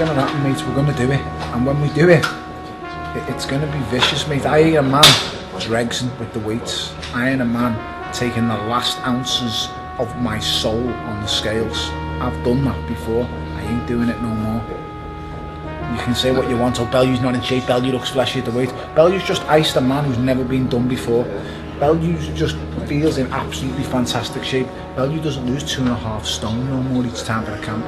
going to happen, mate. We're going to do it. And when we do it, it's going to be vicious, mate. I ain't a man dregsing with the weights. I ain't a man taking the last ounces of my soul on the scales. I've done that before. I ain't doing it no more. You can say what you want. Oh, Bellew's not in shape. Bellew looks fleshy at the weight. Bellew's just iced a man who's never been done before. Bellew just feels in absolutely fantastic shape. Bellew doesn't lose 2.5 stone no more each time for the camp.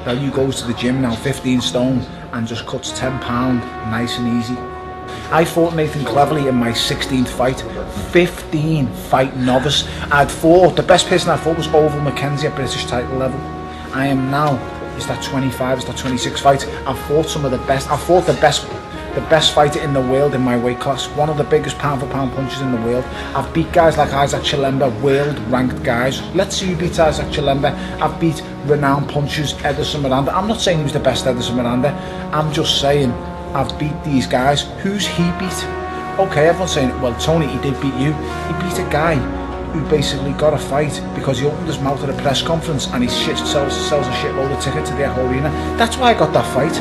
Bellew goes to the gym now 15 stone and just cuts 10 pound nice and easy. I fought Nathan Cleverly in my 16th fight, 15 fight novice. I'd fought, the best person I fought was Oval Mackenzie at British title level. I am now, is that 25, is that 26 fights? I've fought some of the best, I've fought the best fighter in the world in my weight class, one of the biggest pound for pound punchers in the world. I've beat guys like Isaac Chilemba, world ranked guys. Let's see who beats Isaac Chilemba. I've beat renowned punchers, Ederson Miranda. I'm not saying he was the best Ederson Miranda, I'm just saying I've beat these guys. Who's he beat? Okay, everyone's saying, well, Tony, he did beat you. He beat a guy who basically got a fight because he opened his mouth at a press conference and he sells a shitload of tickets to the Echo Arena. That's why I got that fight.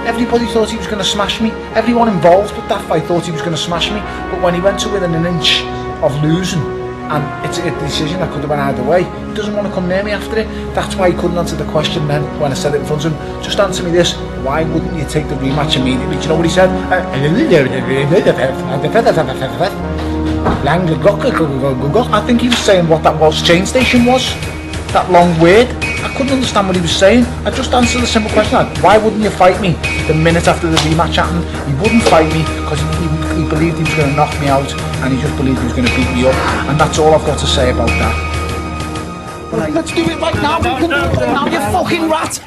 Everybody thought he was going to smash me. Everyone involved with that fight thought he was going to smash me. But when he went to within an inch of losing, and it's a decision that could have went either way, he doesn't want to come near me after it. That's why he couldn't answer the question then when I said it in front of him. Just answer me this: why wouldn't you take the rematch immediately? Do you know what he said? I think he was saying what that Walsh train station was. That long word. I couldn't understand what he was saying. I just answered the simple question: why wouldn't you fight me the minute after the rematch happened? He wouldn't fight me because he believed he was going to knock me out, and he just believed he was going to beat me up. And that's all I've got to say about that. Well, let's do it right now. We can do it right now, you fucking rat.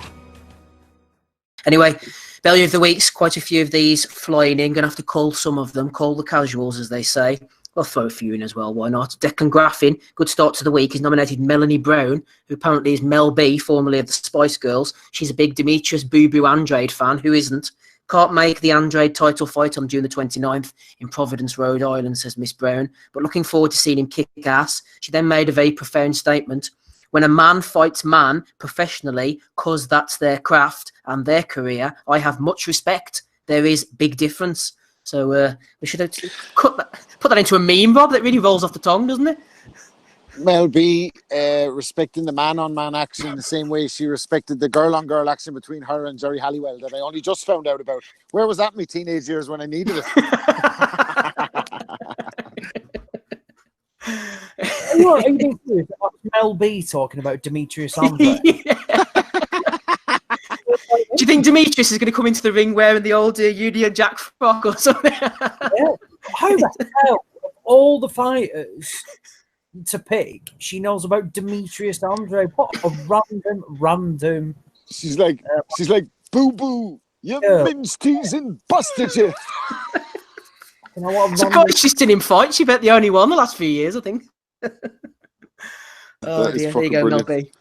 Anyway, Bellew of the Weeks, quite a few of these flying in. Going to have to call some of them, call the casuals, as they say. I'll throw a few in as well, why not? Declan Graffin, good start to the week. He's nominated Melanie Brown, who apparently is Mel B, formerly of the Spice Girls. She's a big Demetrius Boo Boo Andrade fan. Who isn't? Can't make the Andrade title fight on June the 29th in Providence, Rhode Island, says Miss Brown. But looking forward to seeing him kick ass. She then made a very profound statement. When a man fights man professionally, because that's their craft and their career, I have much respect. There is big difference. So we should have put that into a meme, Rob, that really rolls off the tongue, doesn't it? Mel B respecting the man-on-man action the same way she respected the girl-on-girl action between her and Jerry Halliwell that I only just found out about. Where was that in my teenage years when I needed it? Are you being serious about Mel B talking about Demetrius Andrade? Do you think Demetrius is going to come into the ring wearing the old Union Jack frock or something? Yeah. How the hell, of all the fighters to pick, she knows about Demetrius Andrade? What a random. She's like, boo boo, you mince teasing busted you. You know what? Surprised she's still in fight. She bet the only one the last few years, I think. Oh dear, there you go, Mel B.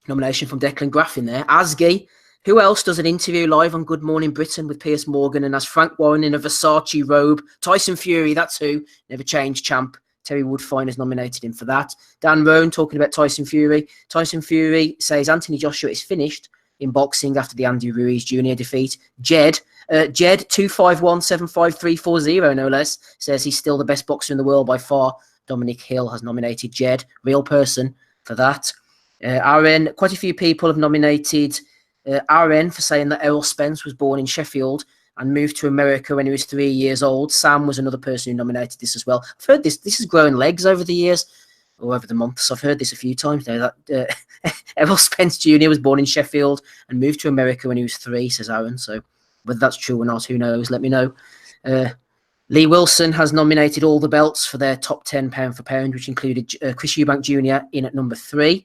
Nomination from Declan Graffin there. Asgi. Who else does an interview live on Good Morning Britain with Piers Morgan and has Frank Warren in a Versace robe? Tyson Fury, that's who. Never changed champ. Terry Woodfine has nominated him for that. Dan Roan talking about Tyson Fury. Tyson Fury says Anthony Joshua is finished in boxing after the Andy Ruiz Jr. defeat. Jed 251-75340, no less, says he's still the best boxer in the world by far. Dominic Hill has nominated Jed, real person, for that. RN, quite a few people have nominated RN for saying that Errol Spence was born in Sheffield and moved to America when he was 3 years old. Sam was another person who nominated this as well. I've heard this has grown legs over the years, or over the months. I've heard this a few times now, that Errol Spence Jr. was born in Sheffield and moved to America when he was 3, says Aaron. So whether that's true or not, who knows? Let me know. Lee Wilson has nominated all the belts for their top 10 pound for pound, which included Chris Eubank Jr. in at number 3.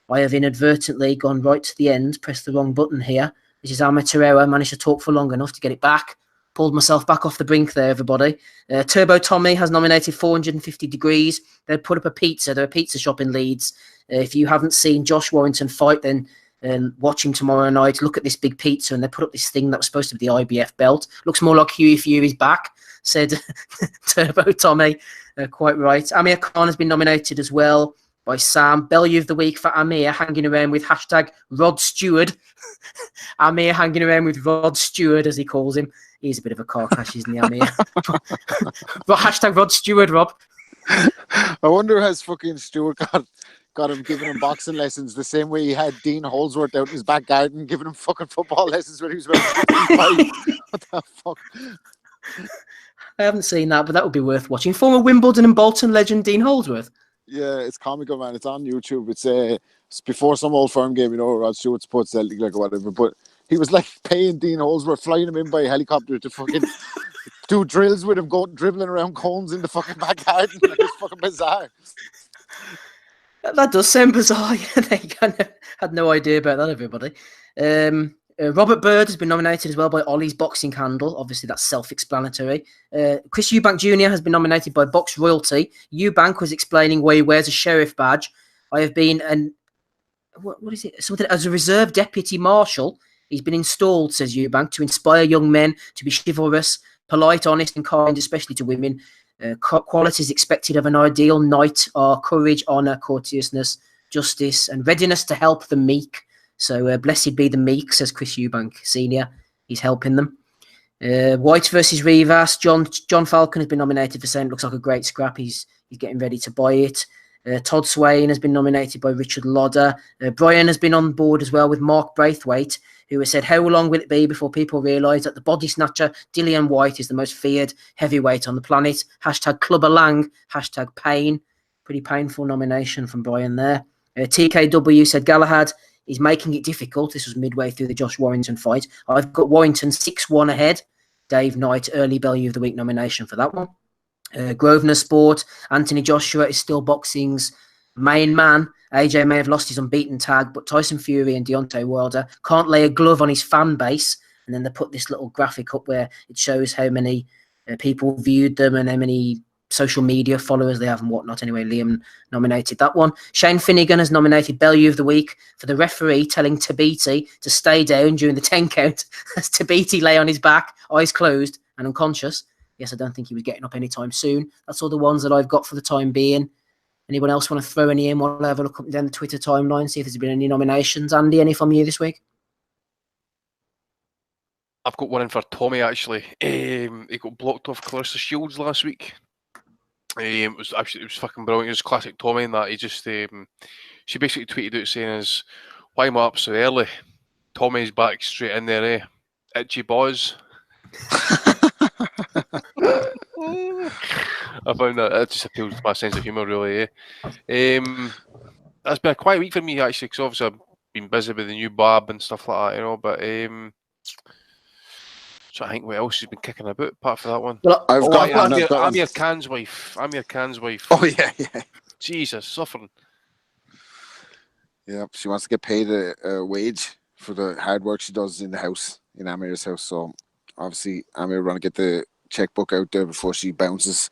I have inadvertently gone right to the end, pressed the wrong button here. This is Alma Terrera, managed to talk for long enough to get it back. Pulled myself back off the brink there, everybody. Turbo Tommy has nominated 450 Degrees. They put up a pizza. They're a pizza shop in Leeds. If you haven't seen Josh Warrington fight, then watch him tomorrow night. Look at this big pizza, and they put up this thing that was supposed to be the IBF belt. Looks more like Huey Fury's back, said Turbo Tommy. Quite right. Amir Khan has been nominated as well. by Sam. Bellew of the week for Amir, hanging around with hashtag Rod Stewart. Amir hanging around with Rod Stewart, as he calls him. He's a bit of a car crash, isn't he, Amir? But hashtag Rod Stewart, Rob. I wonder has fucking Stuart got him giving him boxing lessons the same way he had Dean Holdsworth out in his back garden giving him fucking football lessons when he was about 65. What the fuck? I haven't seen that, but that would be worth watching. Former Wimbledon and Bolton legend Dean Holdsworth. Yeah, it's comical, man. It's on YouTube. It's before some old firm game, Rod Stewart supports Celtic, like, or whatever. But he was like paying Dean Holdsworth, flying him in by helicopter to fucking do drills with him, dribbling around cones in the fucking back garden. Like, it's fucking bizarre. That does sound bizarre. They kind of had no idea about that, everybody. Robert Bird has been nominated as well by Ollie's Boxing Handle. Obviously, that's self-explanatory. Chris Eubank Jr. has been nominated by Box Royalty. Eubank was explaining why he wears a sheriff badge. I have been what is it? Something as a reserve deputy marshal. He's been installed, says Eubank, to inspire young men to be chivalrous, polite, honest, and kind, especially to women. Qualities expected of an ideal knight are courage, honour, courteousness, justice, and readiness to help the meek. So blessed be the meek, says Chris Eubank Senior. He's helping them. White versus Rivas. John Falcon has been nominated for saying it looks like a great scrap. He's getting ready to buy it. Todd Swain has been nominated by Richard Lodder. Brian has been on board as well with Mark Braithwaite, who has said, how long will it be before people realise that the body snatcher Dillian White is the most feared heavyweight on the planet? Hashtag Clubber Lang. Hashtag pain. Pretty painful nomination from Brian there. TKW said Galahad is making it difficult. This was midway through the Josh Warrington fight. I've got Warrington 6-1 ahead. Dave Knight, early Bellew of the Week nomination for that one. Grosvenor Sport, Anthony Joshua is still boxing's main man. AJ may have lost his unbeaten tag, but Tyson Fury and Deontay Wilder can't lay a glove on his fan base. And then they put this little graphic up where it shows how many people viewed them and how many social media followers they have and whatnot. Anyway, Liam nominated that one. Shane Finnegan has nominated Bellew of the Week for the referee telling Tabiti to stay down during the 10 count as Tabiti lay on his back, eyes closed and unconscious. Yes, I don't think he was getting up anytime soon. That's all the ones that I've got for the time being. Anyone else want to throw any in while I have a look up down the Twitter timeline, see if there's been any nominations? Andy, any from you this week? I've got one in for Tommy, actually. He got blocked off Clarissa Shields last week. It was fucking brilliant. It was classic Tommy in that he just she basically tweeted out saying is, why am I up so early? Tommy's back straight in there, eh? Itchy boys. I found that just appeals to my sense of humour, really, eh? That's been a quiet week for me, actually, because obviously I've been busy with the new Bab and stuff like that, but so I think what else has been kicking about apart from that one? Well, Amir Khan's wife. Oh, yeah. Jesus, suffering. Yeah, she wants to get paid a wage for the hard work she does in the house, in Amir's house. So obviously Amir want to get the checkbook out there before she bounces.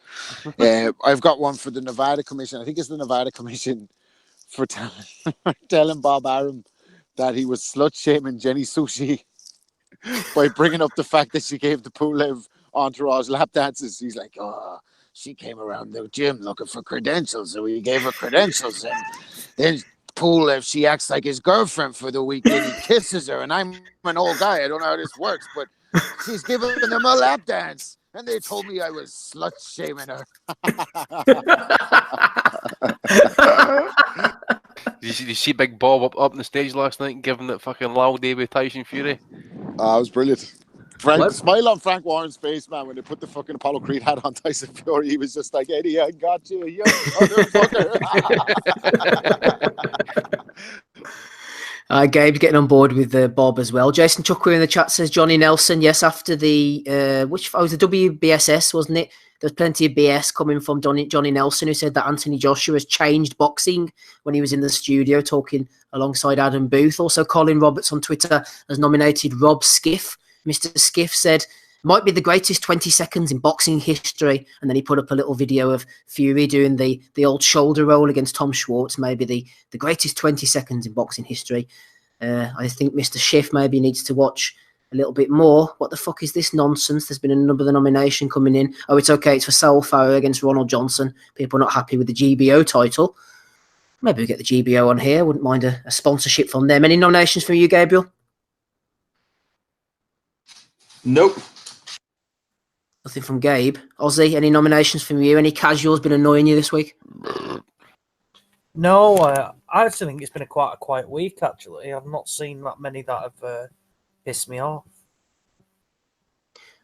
I've got one for the Nevada Commission. I think it's the Nevada Commission for telling Bob Arum that he was slut shaming Jenny Sushi by bringing up the fact that she gave the Pulev entourage lap dances. He's like, oh, she came around the gym looking for credentials, so we gave her credentials, and then Pulev, she acts like his girlfriend for the weekend. He kisses her, and I'm an old guy. I don't know how this works, but she's giving them a lap dance, and they told me I was slut shaming her. Did you see Big Bob up on the stage last night and giving that fucking loud day with Tyson Fury? It was brilliant. Smile on Frank Warren's face, man, when they put the fucking Apollo Creed hat on Tyson Fury. He was just like, Eddie, I got you, you motherfucker. Gabe's getting on board with Bob as well. Jason Chuckwer in the chat says Johnny Nelson. Yes, after the the WBSS, wasn't it? There's plenty of BS coming from Johnny Nelson, who said that Anthony Joshua has changed boxing when he was in the studio talking alongside Adam Booth. Also, Colin Roberts on Twitter has nominated Rob Skiff. Mr. Skiff said, might be the greatest 20 seconds in boxing history. And then he put up a little video of Fury doing the old shoulder roll against Tom Schwartz, maybe the greatest 20 seconds in boxing history. I think Mr. Schiff maybe needs to watch a little bit more. What the fuck is this nonsense? There's been another nomination coming in. Oh, it's okay. It's for Saul Farah against Ronald Johnson. People are not happy with the GBO title. Maybe we get the GBO on here. Wouldn't mind a sponsorship from them. Any nominations from you, Gabriel? Nope. Nothing from Gabe. Ozzy, any nominations from you? Any casuals been annoying you this week? No, I actually think it's been quite a quiet week, actually. I've not seen that many that have pissed me off.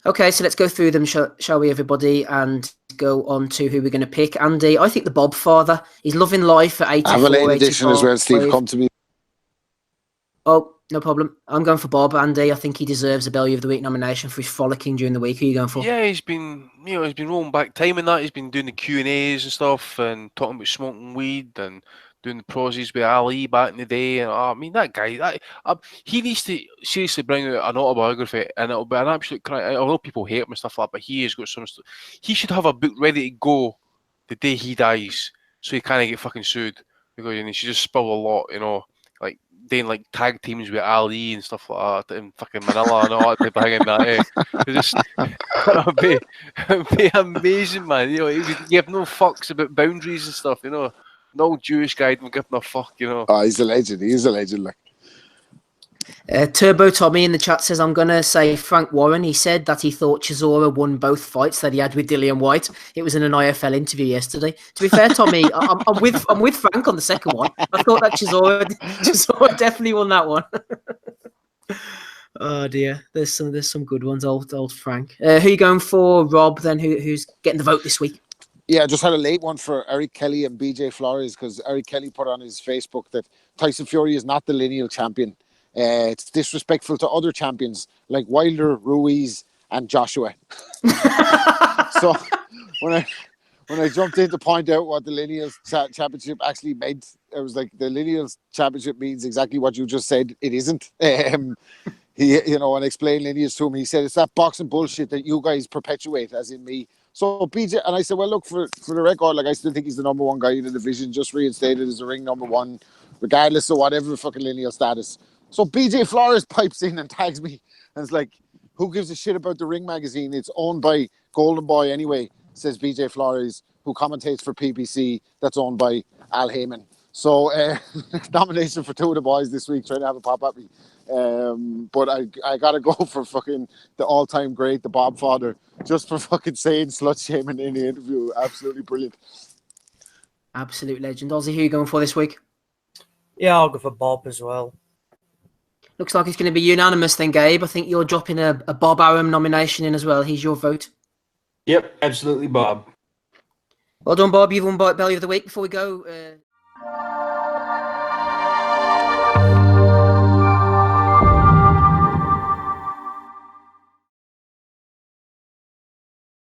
Okay, so let's go through them, shall we, everybody, and go on to who we're going to pick. Andy, I think the Bob Father. He's loving life at 84, I have a late edition as well, Steve. 85. Come to me. Oh, no problem. I'm going for Bob. Andy, I think he deserves a Bellew of the Week nomination for his frolicking during the week. Who are you going for? Yeah, he's been rolling back time and that. He's been doing the Q&As and stuff and talking about smoking weed and doing the prosies with Ali back in the day. And I mean, that guy, he needs to seriously bring out an autobiography, and it'll be an absolute cry. I know people hate him and stuff like that, but he has got some stuff. He should have a book ready to go the day he dies, so he can't get fucking sued, because he should just spill a lot, like doing like tag teams with Ali and stuff like that in fucking Manila and all that type of thing. It'd be amazing, man. He would give no fucks about boundaries and stuff. No Jewish guy would give him a fuck. Oh, he's a legend. He's a legend. Like. Turbo Tommy in the chat says, I'm going to say Frank Warren. He said that he thought Chisora won both fights that he had with Dillian White. It was in an IFL interview yesterday. To be fair, Tommy, I'm with Frank on the second one. I thought that Chisora definitely won that one. Oh dear, there's some good ones. Old Frank. Who are you going for, Rob? Then who's getting the vote this week? Yeah, I just had a late one for Eric Kelly and BJ Flores, because Eric Kelly put on his Facebook that Tyson Fury is not the lineal champion. It's disrespectful to other champions like Wilder, Ruiz, and Joshua. So when I jumped in to point out what the lineal championship actually meant, it was like the lineal championship means exactly what you just said. It isn't. He, and explained lineage to him. He said it's that boxing bullshit that you guys perpetuate, as in me. So BJ, and I said, well, look, for the record, like, I still think he's the number one guy in the division, just reinstated as the ring number one, regardless of whatever fucking lineal status. So BJ Flores pipes in and tags me, and it's like, who gives a shit about the Ring magazine? It's owned by Golden Boy anyway, says BJ Flores, who commentates for PPC, that's owned by Al Heyman. So nomination for two of the boys this week, trying to have a pop at me. But I gotta go for fucking the all-time great, the Bob Father, just for fucking saying slut shaming in the interview. Absolutely brilliant. Absolute legend. Ozzy, who are you going for this week? Yeah, I'll go for Bob as well. Looks like it's going to be unanimous then, Gabe. I think you're dropping a Bob Arum nomination in as well. He's your vote. Yep, absolutely, Bob. Well done, Bob. You've won Bellew of the Week. Before we go,